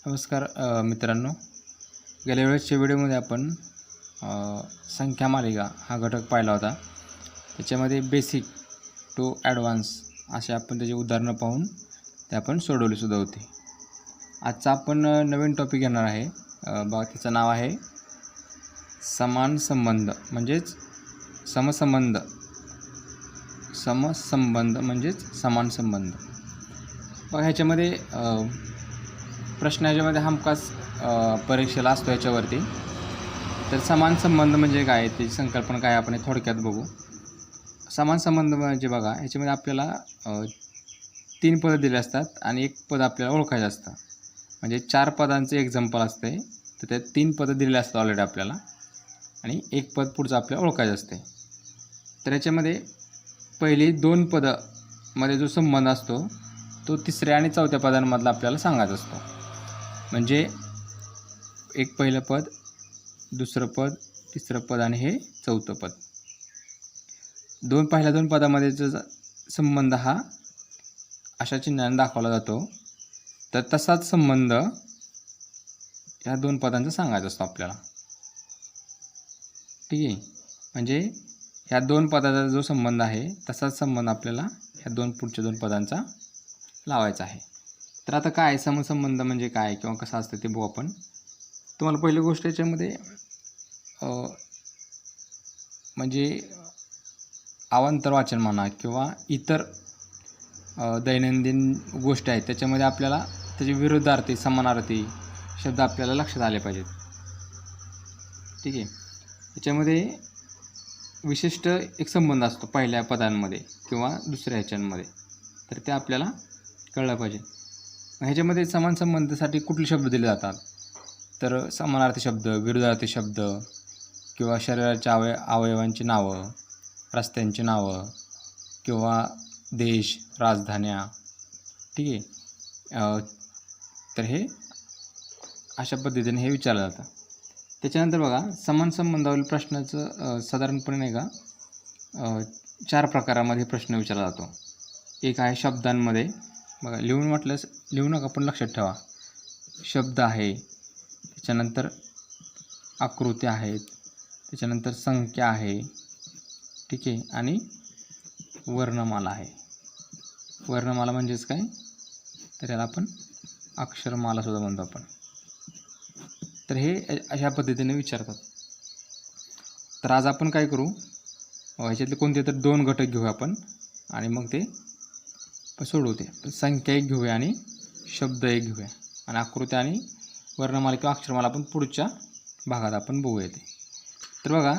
नमस्कार मित्रांनो, गेल्या वेळेसच्या व्हिडिओमध्ये आपण संख्या मालिका हा घटक पाहिला होता. त्याच्यामध्ये बेसिक टू ॲडव्हान्स असे आपण त्याची उदाहरणं पाहून ते आपण सोडवलीसुद्धा होती. आजचा आपण नवीन टॉपिक घेणार आहे. बघा, त्याचं नाव आहे समान संबंध म्हणजेच समसंबंध. समसंबंध म्हणजेच समान संबंध. बघा, ह्याच्यामध्ये प्रश्न ह्याच्यामध्ये हमखास परीक्षेला असतो ह्याच्यावरती. तर समान संबंध म्हणजे काय, त्याची संकल्पना काय, आपण थोडक्यात बघू. समान संबंध म्हणजे बघा, ह्याच्यामध्ये आपल्याला 3 पदं दिले असतात आणि 1 पद आपल्याला ओळखायचं असतं. म्हणजे 4 पदांचं एक्झाम्पल असते, तर त्यात 3 पदं दिलेली असतात ऑलरेडी आपल्याला आणि 1 पद पुढचं आपल्याला ओळखायचं असते. तर ह्याच्यामध्ये पहिली 2 पदामध्ये जो संबंध असतो तो 3ऱ्या आणि 4थ्या पदांमधला आपल्याला सांगायचा असतो. म्हणजे एक पहिलं पद, दुसरं पद, तिसरं पद आणि हे 4थं पद. पहिल्या 2 पदामध्येचा संबंध हा अशा चिन्हाने दाखवला जातो. तर तसाच संबंध ह्या 2 पदांचा सांगायचा असतो आपल्याला. ठीक आहे. म्हणजे ह्या 2 पदाचा जो संबंध आहे तसाच संबंध आपल्याला ह्या पुढच्या 2 पदांचा लावायचा आहे. तर आता काय समसंबंध म्हणजे काय किंवा कसं असतं ते बघू आपण. तुम्हाला पहिली गोष्ट याच्यामध्ये म्हणजे अवांतर वाचन म्हणा किंवा इतर दैनंदिन गोष्टी आहेत त्याच्यामध्ये आपल्याला त्याचे विरुद्धार्थी समानार्थी शब्द आपल्याला लक्षात आले पाहिजेत. ठीक आहे. याच्यामध्ये विशिष्ट एक संबंध असतो पहिल्या पदांमध्ये किंवा दुसऱ्या ह्याच्यांमध्ये, तर ते आपल्याला कळलं पाहिजे. ह्याच्यामध्ये समान संबंधासाठी कुठले शब्द दिले जातात, तर समानार्थी शब्द, विरुद्धार्थी शब्द किंवा शरीराच्या अवयवांची नावं, रस्त्यांची नावं किंवा देश, राजधान्या. ठीक आहे. तर हे अशा पद्धतीने हे विचारलं जातं. त्याच्यानंतर बघा, समान संबंधावरील प्रश्नाचं साधारणपणे नाही का 4 प्रकारामध्ये प्रश्न विचारला जातो. एक आहे शब्दांमध्ये. बघा, लिहू नका पण लक्षात ठेवा. शब्द आहे, त्याच्यानंतर आकृत्या आहेत, त्याच्यानंतर संख्या आहे. ठीक आहे. आणि वर्णमाला आहे. वर्णमाला म्हणजेच काय, तर याला आपण अक्षरमालासुद्धा म्हणतो आपण. तर हे अशा पद्धतीने विचारतात. तर आज आपण काय करू, ह्याच्यातले कोणते तर 2 घटक घेऊ आपण आणि मग ते सोडवते. संख्या एक घेऊया आणि शब्द एक घेऊया आणि आकृत्या आणि वर्णमाला किंवा अक्षरमाला आपण पुढच्या भागात आपण बघूया ते. तर बघा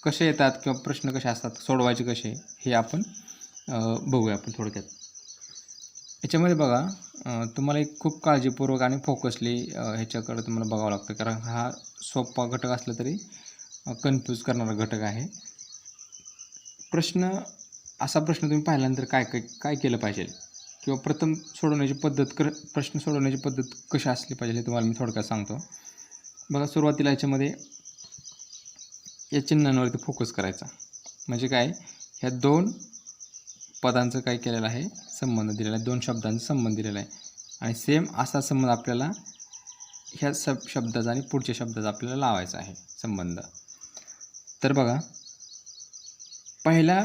कसे येतात किंवा प्रश्न कसे असतात, सोडवायचे कसे, हे आपण बघूया आपण थोडक्यात. याच्यामध्ये बघा, तुम्हाला एक खूप काळजीपूर्वक आणि फोकसली ह्याच्याकडे तुम्हाला बघावं लागतं, कारण हा सोपा घटक असला तरी कन्फ्यूज करणारा घटक आहे. असा प्रश्न तुम्ही पाहिल्यानंतर काय केलं पाहिजे किंवा प्रथम सोडवण्याची पद्धत, प्रश्न सोडवण्याची पद्धत कशी असली पाहिजे हे तुम्हाला मी थोडक्यात सांगतो. बघा, सुरुवातीला याच्यामध्ये या चिन्हांवरती फोकस करायचा. म्हणजे काय, ह्या 2 पदांचं काय केलेलं आहे, संबंध दिलेला आहे, 2 शब्दांचा संबंध दिलेला आहे आणि सेम असा संबंध आपल्याला ह्या शब्दाचा आणि पुढच्या शब्दाचा आपल्याला लावायचा आहे संबंध. तर बघा, पहिल्या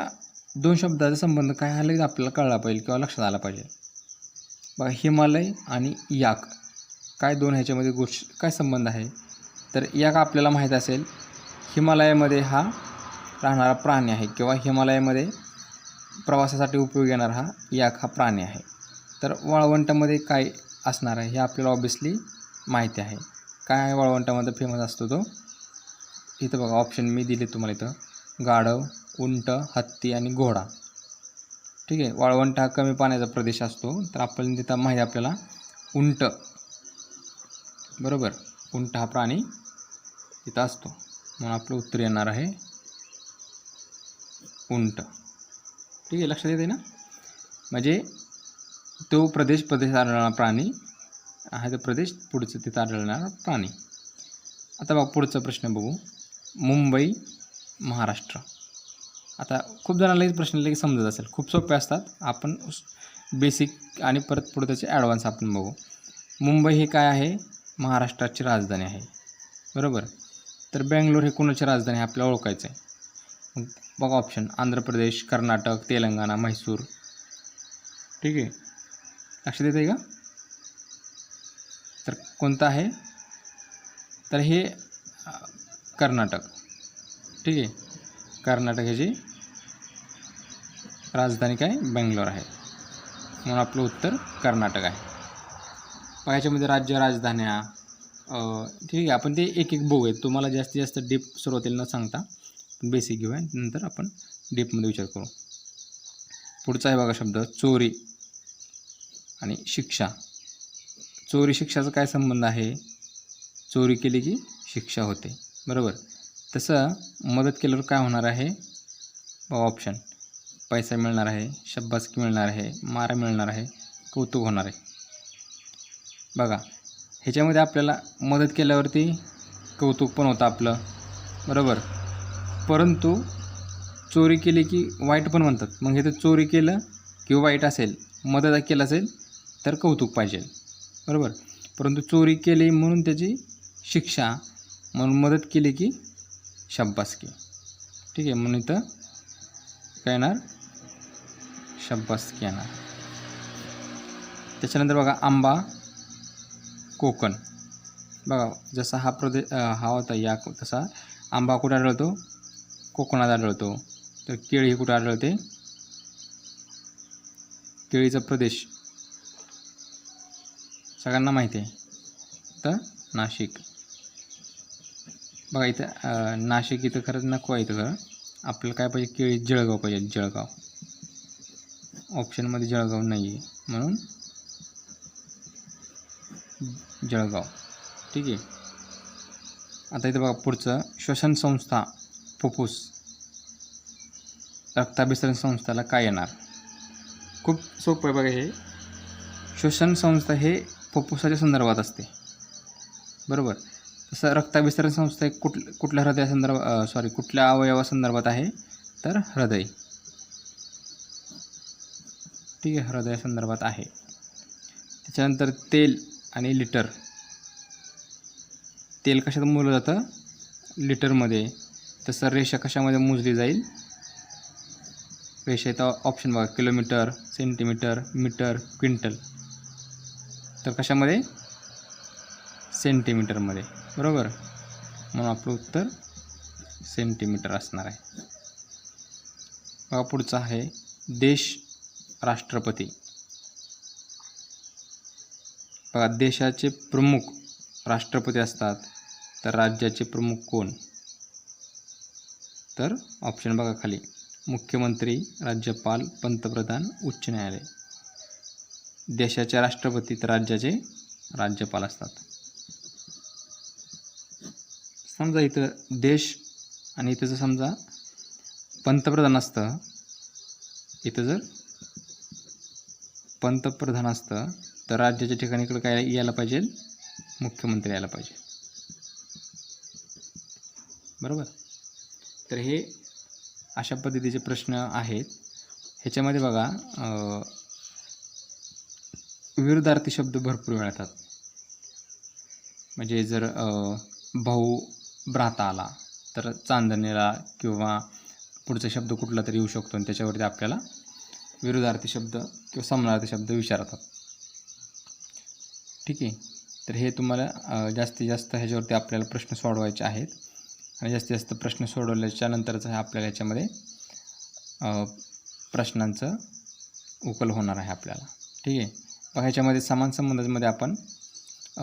2 शब्दाचा संबंध काय हा लगेच आपल्याला कळला पाहिजे किंवा लक्षात आला पाहिजे. बघा, हिमालय आणि याक काय 2 ह्याच्यामध्ये काय संबंध आहे, तर याक आपल्याला माहीत असेल हिमालयामध्ये हा राहणारा प्राणी आहे किंवा हिमालयामध्ये प्रवासासाठी उपयोग येणारा हा याक हा प्राणी आहे. तर वाळवंटामध्ये काय असणार आहे हे आपल्याला ऑब्वियसली माहिती आहे. काय आहे वाळवंटामध्ये फेमस असतो तो, इथं बघा ऑप्शन मी दिले तुम्हाला इथं, गाढव, उंट, हत्ती आणि घोडा. ठीक आहे. वाळवंट हा कमी पाण्याचा प्रदेश असतो, तर आपण तिथं माहिती आपल्याला उंट, बरोबर, उंट हा प्राणी तिथं असतो, म्हणून आपलं उत्तर येणार आहे उंट. ठीक आहे, लक्षात येते ना. म्हणजे तो प्रदेशात आढळणारा प्राणी आहे, तो प्रदेश पुढचं तिथं आढळणारा प्राणी. आता बघा पुढचा प्रश्न बघू. मुंबई, महाराष्ट्र. आता खूप जणांना प्रश्न लगेच समजत असेल, खूप सोपे असतात. आपण बेसिक आणि परत पुढे त्याचे ॲडव्हान्स आपण बघू. मुंबई हे काय आहे, महाराष्ट्राची राजधानी आहे. बरोबर. तर बेंगलोर हे कोणाची राजधानी आहे आपल्याला ओळखायचं आहे. मग बघा ऑप्शन आंध्र प्रदेश, कर्नाटक, तेलंगणा, म्हैसूर. ठीक आहे, लक्षात येतं आहे का? तर कोणतं आहे? तर हे कर्नाटक. ठीक आहे, कर्नाटक ह्याची राजधानी काय बेंगलोर आहे, म्हणून आपलं उत्तर कर्नाटक आहे. बघा याच्यामध्ये राज्य राजधान्या ठीक आहे, आपण ते एक एक बघूया. तुम्हाला जास्तीत जास्त डीप सुरुवातीला न सांगता बेसिक घेऊया, नंतर आपण डीपमध्ये विचार करू. पुढचा आहे बघा शब्द चोरी आणि शिक्षा. चोरी शिक्षाचा काय संबंध आहे? चोरी केली की शिक्षा होते. बरोबर. तसं मदत केल्यावर काय होणार आहे? ऑप्शन पैसा मिळणार आहे, शाबासकी मिळणार आहे, मारा मिळणार आहे, कौतुक होणार आहे. बघा ह्याच्यामध्ये आपल्याला मदत केल्यावरती कौतुक पण होतं आपलं. बरोबर. परंतु चोरी केली की वाईट पण म्हणतात. मग हे तर चोरी केलं किंवा वाईट असेल, मदत केलं असेल तर कौतुक पाहिजे. बरोबर. परंतु चोरी केली म्हणून त्याची शिक्षा, म्हणून मदत केली की शाबासकी. ठीक आहे, म्हणून इथं काय येणार? शाबासकी येणार. त्याच्यानंतर बघा आंबा कोकण. बघा जसा हा प्रदेश हा होता या, तसा आंबा कुठे आढळतो? कोकणात आढळतो. तर केळी ही कुठे आढळते? केळीचा प्रदेश सगळ्यांना माहिती आहे, तर नाशिक. बघा इथं नाशिक इथं खरंच नको आहे. इथं खरं आपल्याला काय पाहिजे? केळी जळगाव पाहिजे. जळगाव ऑप्शनमध्ये जळगाव नाही आहे, म्हणून जळगाव. ठीक आहे. आता इथं बघा पुढचं श्वसन संस्था फुफ्फुस. रक्ताभिसरण संस्थेला काय येणार? खूप सोपं आहे बघा. हे श्वसन संस्था हे फुफ्फुसाच्या संदर्भात असते. बरोबर. तसं रक्ताभिसरण संस्था कुठल्या हृदयासंदर्भात कुठल्या अवयवासंदर्भात आहे? तर हृदय. ठीक आहे, हृदयासंदर्भात आहे. त्याच्यानंतर तेल आणि लिटर. तेल कशात मोजलं जातं? लिटरमध्ये. तसं रेषा कशामध्ये मोजली जाईल? रेषा इथं ऑप्शन बघा किलोमीटर, सेंटीमीटर, मीटर, क्विंटल. तर कशामध्ये? सेंटीमीटरमध्ये. बरोबर. म्हणून आपलं उत्तर सेंटीमीटर असणार आहे. बघा पुढचा आहे देश राष्ट्रपती. बघा देशाचे प्रमुख राष्ट्रपती असतात, तर राज्याचे प्रमुख कोण? तर ऑप्शन बघा खाली मुख्यमंत्री, राज्यपाल, पंतप्रधान, उच्च न्यायालय. देशाचे राष्ट्रपती तर राज्याचे राज्यपाल असतात. समजा इथं देश आणि इथं जर समजा पंतप्रधान असतं, इथं जर पंतप्रधान असतं तर राज्याच्या ठिकाणी इकडे काय यायला पाहिजे? मुख्यमंत्री यायला पाहिजे. बरोबर. तर हे अशा पद्धतीचे प्रश्न आहेत. ह्याच्यामध्ये बघा विरुद्धार्थी शब्द भरपूर वेळ येतात. म्हणजे जर भाऊ भ्राता आला तर चांदणीला किंवा पुढचा शब्द कुठला तरी येऊ शकतो, आणि त्याच्यावरती आपल्याला विरुद्धार्थी शब्द किंवा समानार्थी शब्द विचारतात. ठीक आहे. तर हे तुम्हाला जास्तीत जास्त ह्याच्यावरती आपल्याला प्रश्न सोडवायचे आहेत, आणि जास्तीत जास्त प्रश्न सोडवल्याच्या नंतरच आपल्याला याच्यामध्ये प्रश्नांचं उकल होणार आहे आपल्याला. ठीक आहे. मग ह्याच्यामध्ये समान संबंधामध्ये आपण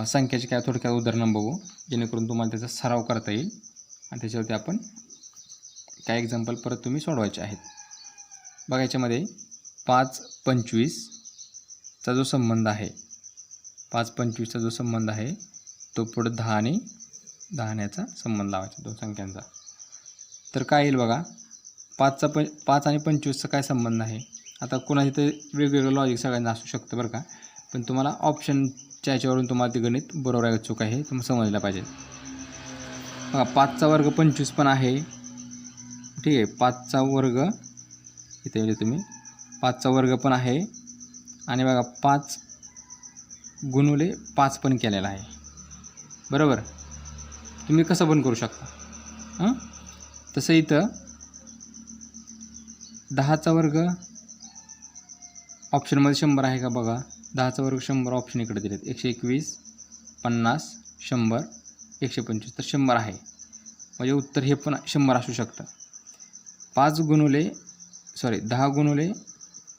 संख्याचे काय थोडक्यात उदाहरणं बघू, जेणेकरून तुम्हाला त्याचा सराव करता येईल, आणि त्याच्यावरती आपण काय एक्झाम्पल परत तुम्ही सोडवायचे आहेत. बघा याच्यामध्ये 5-25चा जो संबंध आहे, 5-25चा जो संबंध आहे तो पुढं 10 आणि 10 संबंध लावायचा, दोन संख्यांचा. तर काय येईल बघा, 5 आणि 25चा काय संबंध आहे? आता कोणाची तर वेगवेगळं लॉजिक सगळ्यांना असू शकतं बरं का, पण तुम्हाला ऑप्शनच्या ह्याच्यावरून तुम्हाला ते गणित बरोबर आहे चूक आहे तुम्हाला समजलं पाहिजे. बघा 5चा वर्ग 25 पण आहे. ठीक आहे. 5चा वर्ग इथे म्हणजे तुम्ही 5चा वर्ग पण आहे, आणि बघा 5 गुणुले 5 पण केलेला आहे. बरोबर. तुम्ही कसं पण करू शकता. हां, तसं इथं 10चा वर्ग ऑप्शनमध्ये 100 आहे का बघा. 10चा वर्ग 100 ऑप्शन इकडे दिलेत. 121, 50, 100, 125 तर 100 आहे. म्हणजे उत्तर हे पण 100 असू शकतं. 10 गुणुले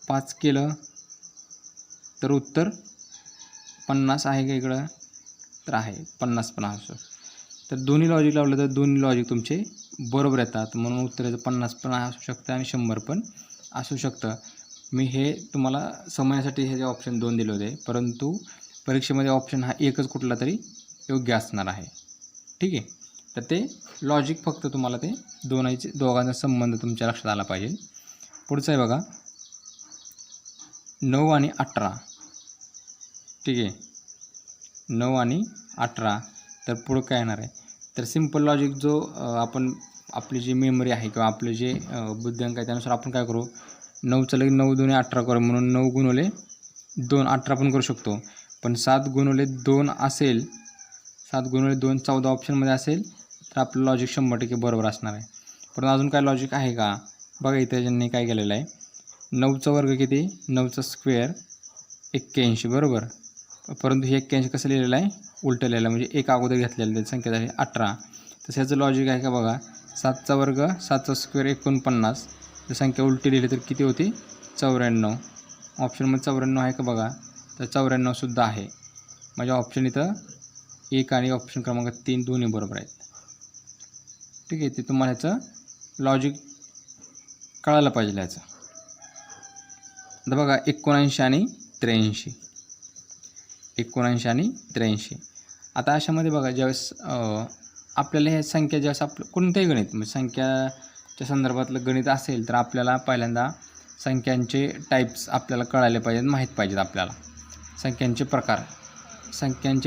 5 केलं तर उत्तर 50 आहे का इकडं, तर आहे 50 पण असू. तर दोन्ही लॉजिक लावलं तर दोन्ही लॉजिक तुमचे बरोबर येतात, म्हणून उत्तराचं 50 पण असू शकतं आणि 100 पण असू शकतं. मी हे तुम्हाला समजण्यासाठी हे जे ऑप्शन 2 दिले होते, परंतु परीक्षेमध्ये ऑप्शन हा एकच कुठला तरी योग्य असणार आहे. ठीक आहे. तर ते लॉजिक फक्त तुम्हाला ते दोघांचा संबंध तुमच्या लक्षात आला पाहिजे. पुढचं आहे बघा 9 आणि 18. ठीक आहे. 9 आणि 18 तर पुढं काय येणार आहे, तर सिम्पल लॉजिक जो आपण आपली जी मेमरी आहे किंवा आपले जे बुद्ध्यांक आहे त्यानुसार आपण काय करू, 9चं लगे 9 दुणे 18 करू, म्हणून 9 गुणुले 2 18 पण करू शकतो. पण 7 गुणुले 2 असेल, 7 गुणुले 2 14 ऑप्शनमध्ये असेल तर आपलं लॉजिक 100% बरोबर असणार आहे. पण अजून काय लॉजिक आहे का बघा. इथे ज्यांनी काय केलेलं आहे, 9चा वर्ग किती, 9चा स्क्वेअर 81 बरोबर. परंतु हे 81 कसं लिहिलेलं आहे, उलटं लिहिलं आहे, म्हणजे एक अगोदर घेतलेलं त्याची संख्या झाली 18. तसं ह्याचं लॉजिक आहे का बघा. 7चा वर्ग 7चा स्क्वेअर 49, तर संख्या उलटी लिहिली तर किती होती 94. ऑप्शनमध्ये 94 आहे का बघा, तर 94सुद्धा आहे. म्हणजे ऑप्शन इथं 1 आणि ऑप्शन क्रमांक 3 दोन्ही बरोबर आहेत. ठीक आहे. ते तुम्हाला ह्याचं लॉजिक कळायला पाहिजे ह्याचं. आता बघा 79 आणि 83, 79 आणि 83. आता अशामध्ये बघा ज्यावेळेस आपल्याला ह्या संख्या ज्यावेळेस आपलं कोणतंही गणित म्हणजे संख्याच्या संदर्भातलं गणित असेल तर आपल्याला पहिल्यांदा संख्यांचे टाईप्स आपल्याला कळायला पाहिजेत, माहीत पाहिजेत आपल्याला. संख्यांचे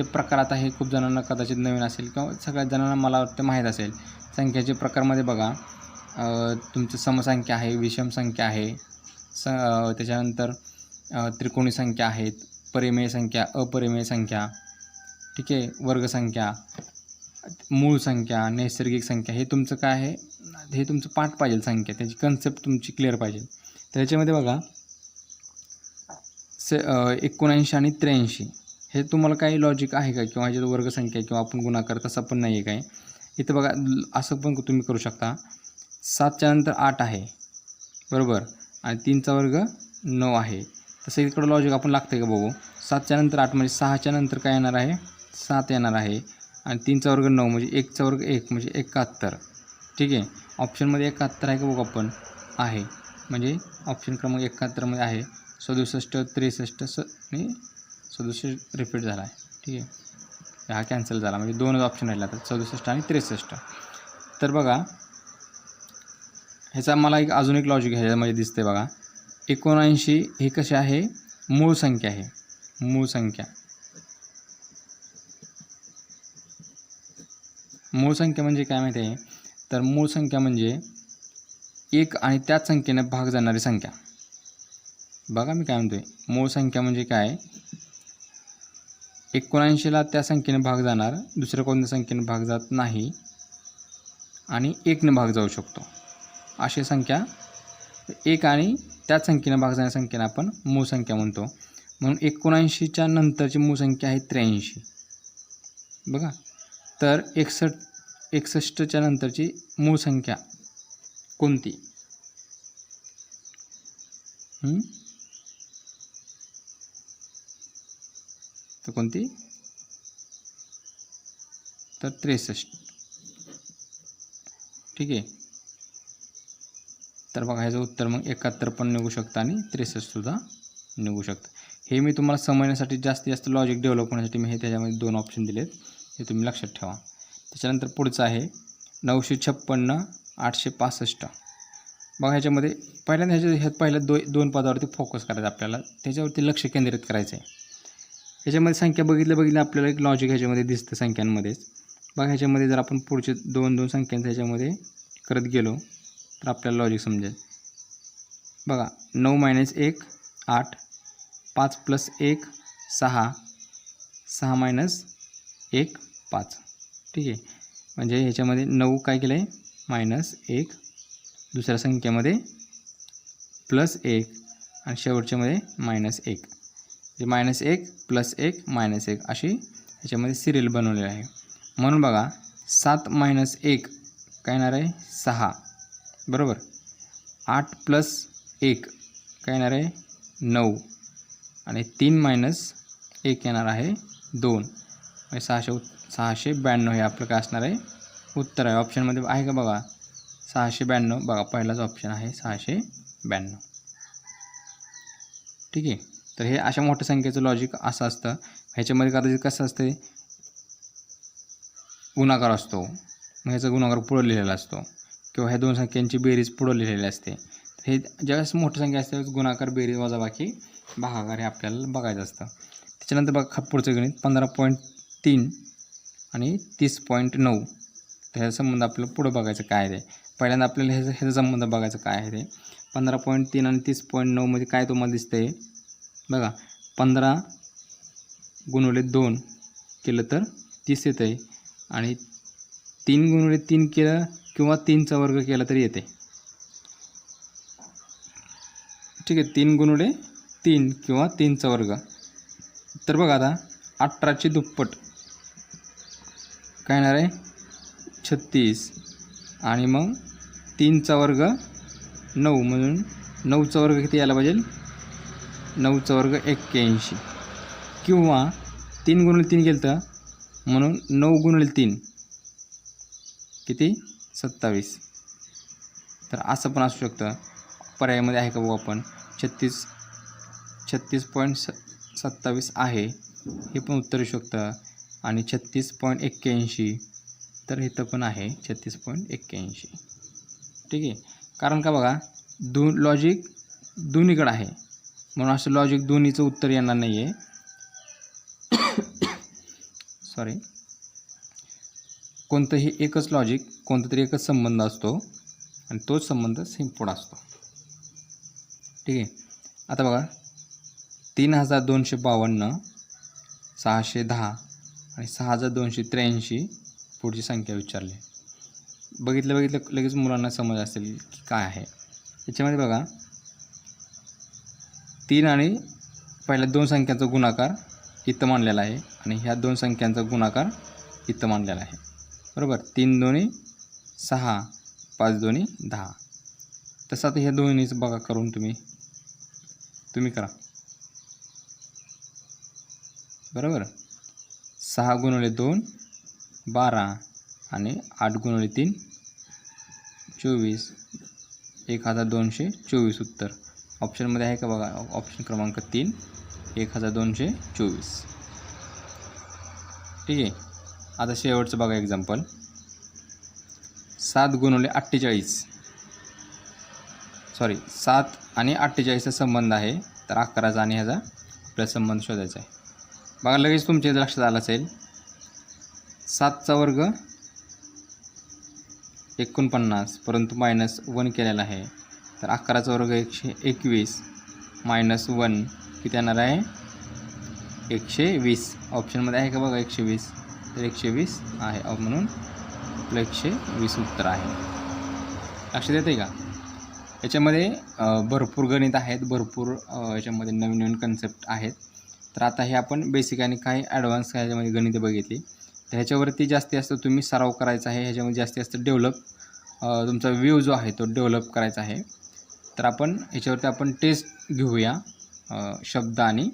प्रकार आता हे खूप जणांना कदाचित नवीन असेल किंवा सगळ्याच जणांना मला वाटतं माहीत असेल. संख्याचे प्रकारमध्ये बघा तुमचं समसंख्या आहे, विषम संख्या आहे, त्याच्यानंतर त्रिकोणी संख्या आहेत, परिमेय संख्या, अपरिमेय संख्या, ठीक आहे, वर्गसंख्या, मूळ संख्या, नैसर्गिक संख्या. हे तुमचं काय आहे, हे तुमचं पाठ पाहिजे संख्या, त्याची कन्सेप्ट तुमची क्लिअर पाहिजे. तर याच्यामध्ये बघा 79 आणि 83 हे तुम्हाला काही लॉजिक आहे का, किंवा ह्याच्यात वर्गसंख्या किंवा आपण गुणाकार तसं पण नाही आहे काय. इथं बघा असं पण तुम्ही करू शकता, 7च्या नंतर 8 आहे बरोबर, आणि 3चा वर्ग 9 आहे. तसं इकडं लॉजिक आपण लागतं का बघू. 7च्या नंतर 8 म्हणजे 6च्या नंतर काय येणार आहे, 7 येणार आहे, आणि 3चा वर्ग 9 म्हणजे 1चा वर्ग 1 म्हणजे 71. ठीक आहे. ऑप्शनमध्ये 71 आहे का बघू आपण, आहे, म्हणजे ऑप्शन क्रमांक 71मध्ये आहे. 67, 63 आणि 67 रिपीट झाला आहे. ठीक आहे. हा कॅन्सल झाला, म्हणजे दोनच ऑप्शन राहिला तर 67 आणि 63. तर बघा ह्याचा मला अजून एक लॉजिक ह्याच्यामध्ये दिसते बघा. 79 हे कसे आहे, मूळ संख्या आहे. मूळ संख्या म्हणजे काय माहिती आहे, तर मूळ संख्या म्हणजे एक आणि त्याच संख्येने भाग जाणारी संख्या. बघा मी काय म्हणतोय, मूळ संख्या म्हणजे काय, 79ला त्या संख्येने भाग जाणार, दुसऱ्या कोणत्या संख्येने भाग जात नाही, आणि 1ने भाग जाऊ शकतो अशी संख्या. 1 आणि त्याच संख्येने भाग जाणाऱ्या संख्येने आपण मूळ संख्या म्हणतो. म्हणून 79च्या नंतरची मूळ संख्या आहे 83. बघा, तर 61च्या नंतरची मूळ संख्या कोणती, तर कोणती, तर 63. ठीक आहे. तर बघा ह्याचं उत्तर मग 71 पण निघू शकतं आणि 63सुद्धा निघू शकतं. हे मी तुम्हाला समजण्यासाठी जास्तीत जास्त लॉजिक डेव्हलप होण्यासाठी मी हे त्याच्यामध्ये 2 ऑप्शन दिलेत, हे तुम्ही लक्षात ठेवा. त्याच्यानंतर पुढचं आहे 956, 865. बघा ह्याच्यामध्ये पहिल्यांदा ह्यात पहिल्या दोन पदावरती फोकस करायचा आपल्याला, त्याच्यावरती लक्ष केंद्रित करायचं आहे. ह्याच्यामध्ये संख्या बघितल्या आपल्याला एक लॉजिक ह्याच्यामध्ये दिसतं संख्यांमध्येच. बघा ह्याच्यामध्ये जर आपण पुढचे दोन संख्यांचं ह्याच्यामध्ये करत गेलो तर आपल्याला लॉजिक समजेल. बघा 9 - 1 8, 5 + 1 6, 6 - 1 5. ठीक आहे, म्हणजे ह्याच्यामध्ये 9 काय केलं आहे -1, दुसऱ्या संख्येमध्ये +1 आणि शेवटच्यामध्ये -1. म्हणजे -1 +1 -1 अशी ह्याच्यामध्ये सिरियल बनवलेली आहे. म्हणून बघा 7 - 1 काय येणार आहे 6 बरोबर. 8 + 1 काय येणार आहे 9 आणि 3 - 1 येणार आहे 2. म्हणजे 692 हे आपलं काय असणार आहे उत्तर आहे. ऑप्शनमध्ये आहे का बघा 692. बघा पहिलाच ऑप्शन आहे 692. ठीक आहे, तर हे अशा मोठ्या संख्येचं लॉजिक असं असतं. ह्याच्यामध्ये कदाचित कसं असतं गुणाकार असतो, मग ह्याचा गुणाकार पुढं लिहिलेला असतो किंवा ह्या 2 संख्यांची बेरीज पुढं लिहिलेली असते. तर हे ज्यावेळेस मोठी संख्या असते गुणाकार बेरीज वजाबाकी भागाकार हे आपल्याला बघायचं असतं. त्याच्यानंतर बघा पुढचं गणित 15.3 आणि 30.9. तर ह्याचा संबंध आपल्याला पुढं बघायचं काय आहे ते. पहिल्यांदा आपल्याला ह्याचा संबंध बघायचं काय आहे ते. 15.3 आणि 30.9 मध्ये काय तुम्हाला दिसतंय बघा. 15 × 2 केलं तर 30 येतं आहे आणि 3 × 3 केलं किंवा 3चा वर्ग केला तरी येते. ठीक आहे, 3 × 3 किंवा 3चा वर्ग. तर बघा आता 18ची दुप्पट काय येणार आहे 36 आणि मग 3चा वर्ग 9 म्हणून 9चा वर्ग किती यायला पाहिजे 9चा वर्ग 81 किंवा 3 × 3 केलं तर म्हणून 9 × 3 किती 27. तर असं पण असू शकतं. पर्यायामध्ये आहे का बघू आपण 36.27 आहे हे पण उत्तर येऊ शकतं आणि 36.81 तर इथं पण आहे 36.81. ठीक आहे, कारण का बघा लॉजिक दोन्हीकडे आहे म्हणून असं लॉजिक दोन्हीचं उत्तर येणार नाही आहे. सॉरी, कोणतंही एकच लॉजिक कोणता तरी एकच संबंध असतो आणि तोच संबंध सेम पुढं असतो. ठीक आहे, आता बघा 3252 610 आणि 6283 पुढची संख्या विचारली. बघितलं लगेच मुलांना समज असेल की काय आहे. याच्यामध्ये बघा 3 आणि पहिल्या 2 संख्यांचा गुणाकार इथं मानलेला आहे आणि ह्या 2 संख्यांचा गुणाकार इथं मानलेला आहे बरोबर. 3 दोन्ही 6 5 दोन्ही 10. तसं आता ह्या दोन्हीच बघा करून तुम्ही करा बरोबर. 6 × 2 12 आणि 8 × 3 24 1224 उत्तर. ऑप्शनमध्ये आहे का बघा ऑप्शन क्रमांक 3 1224. ठीक आहे, आता शेवटचं बघा एक्झाम्पल 7 × 48 सॉरी 7 आणि 48चा संबंध आहे. तर 11चा आणि ह्याचा आपल्याला संबंध शोधायचा आहे. बघा लगेच तुमच्या लक्षात आलं असेल 7चा वर्ग 49 परंतु -1 केलेला आहे. तर 11चा वर्ग 121 -1 किती येणार आहे 120. ऑप्शनमध्ये आहे का बघा 120 तर 120 आहे म्हणून आपलं 120 उत्तर आहे. लक्षात येते का. याच्यामध्ये भरपूर गणित आहेत, भरपूर याच्यामध्ये नवीन नवीन कन्सेप्ट आहेत. तर आता हे आपण बेसिक आणि काही ॲडव्हान्स ह्याच्यामध्ये गणितं बघितली. तर ह्याच्यावरती जास्तीत जास्त तुम्ही सराव करायचा आहे. ह्याच्यामध्ये जास्तीत जास्त डेव्हलप तुमचा व्ह्यू जो आहे तो डेव्हलप करायचा आहे. तर आपण ह्याच्यावरती आपण टेस्ट घेऊया शब्द आणि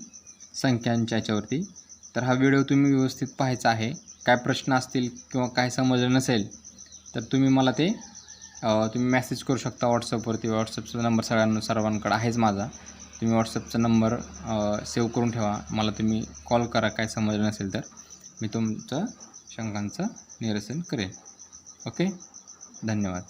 संख्यांच्या ह्याच्यावरती. तर हा व्हिडिओ तुम्ही व्यवस्थित पाहायचा आहे. काय प्रश्न असतील किंवा काय समजलं नसेल तर तुम्ही मला ते तुम्ही मेसेज करू शकता व्हॉट्सअपवरती. व्हॉट्सअपचा नंबर सर्वांकडे आहेच माझा. तुम्ही व्हॉट्सअपचा नंबर सेव्ह करून ठेवा. मला तुम्ही कॉल करा काय समजलं नसेल तर मी तुमचं शंकांचं निरसन करेन. ओके, धन्यवाद.